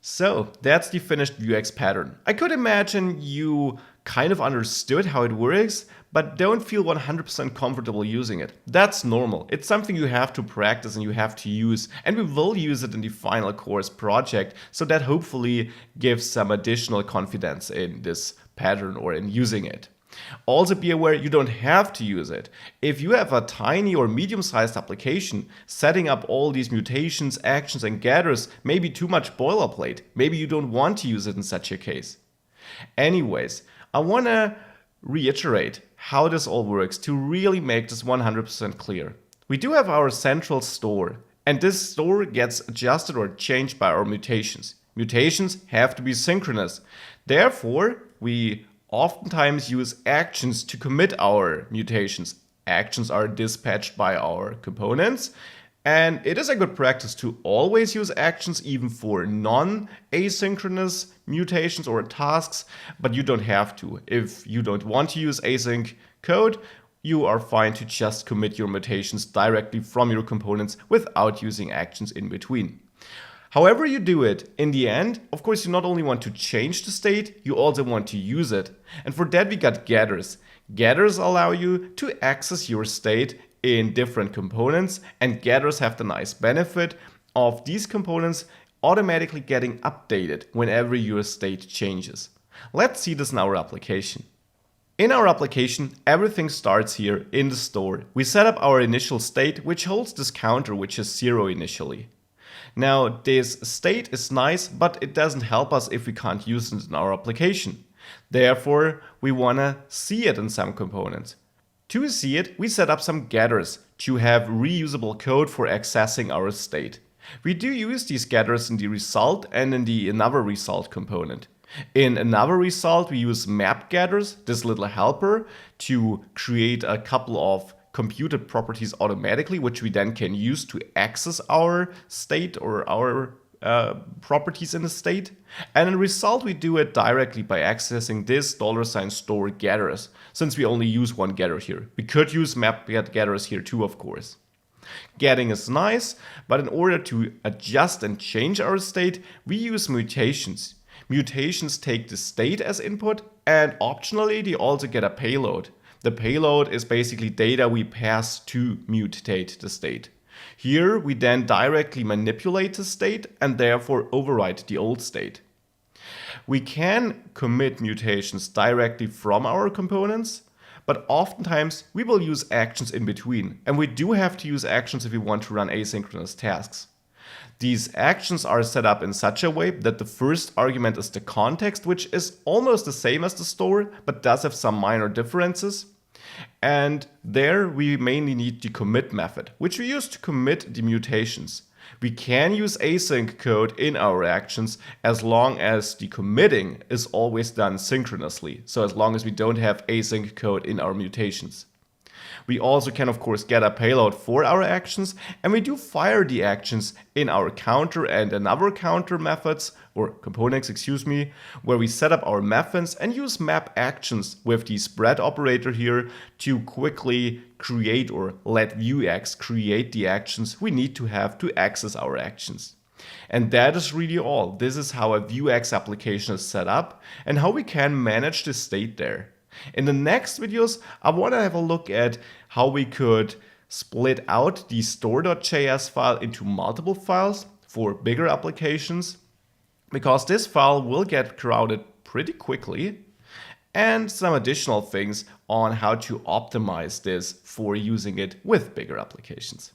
So that's the finished Vuex pattern. I could imagine you kind of understood how it works, but don't feel 100% comfortable using it. That's normal. It's something you have to practice and you have to use, and we will use it in the final course project, so that hopefully gives some additional confidence in this pattern or in using it. Also be aware you don't have to use it. If you have a tiny or medium-sized application, setting up all these mutations, actions, and getters may be too much boilerplate. Maybe you don't want to use it in such a case. Anyways, I want to reiterate how this all works to really make this 100% clear. We do have our central store, and this store gets adjusted or changed by our mutations. Mutations have to be synchronous. Therefore, we oftentimes use actions to commit our mutations. Actions are dispatched by our components, and it is a good practice to always use actions even for non-asynchronous mutations or tasks, but you don't have to. If you don't want to use async code, you are fine to just commit your mutations directly from your components without using actions in between. However you do it, in the end, of course, you not only want to change the state, you also want to use it. And for that, we got getters. Getters allow you to access your state in different components, and getters have the nice benefit of these components automatically getting updated whenever your state changes. Let's see this in our application. In our application, everything starts here in the store. We set up our initial state, which holds this counter, which is 0 initially. Now, this state is nice, but it doesn't help us if we can't use it in our application. Therefore, we want to see it in some components. To see it, we set up some getters to have reusable code for accessing our state. We do use these getters in the result and in the another result component. In another result, we use map getters, this little helper, to create a couple of computed properties automatically, which we then can use to access our state or our properties in the state. And in result, we do it directly by accessing this $store getters, since we only use one getter here. We could use map getters here too, of course. Getting is nice, but in order to adjust and change our state, we use mutations. Mutations take the state as input, and optionally, they also get a payload. The payload is basically data we pass to mutate the state. Here we then directly manipulate the state and therefore overwrite the old state. We can commit mutations directly from our components, but oftentimes we will use actions in between, and we do have to use actions if we want to run asynchronous tasks. These actions are set up in such a way that the first argument is the context, which is almost the same as the store, but does have some minor differences. And there we mainly need the commit method, which we use to commit the mutations. We can use async code in our actions as long as the committing is always done synchronously, so as long as we don't have async code in our mutations. We also can, of course, get a payload for our actions, and we do fire the actions in our counter and another counter methods, or components, where we set up our methods and use map actions with the spread operator here to quickly create or let Vuex create the actions we need to have to access our actions. And that is really all. This is how a Vuex application is set up and how we can manage the state there. In the next videos, I want to have a look at how we could split out the store.js file into multiple files for bigger applications, because this file will get crowded pretty quickly, and some additional things on how to optimize this for using it with bigger applications.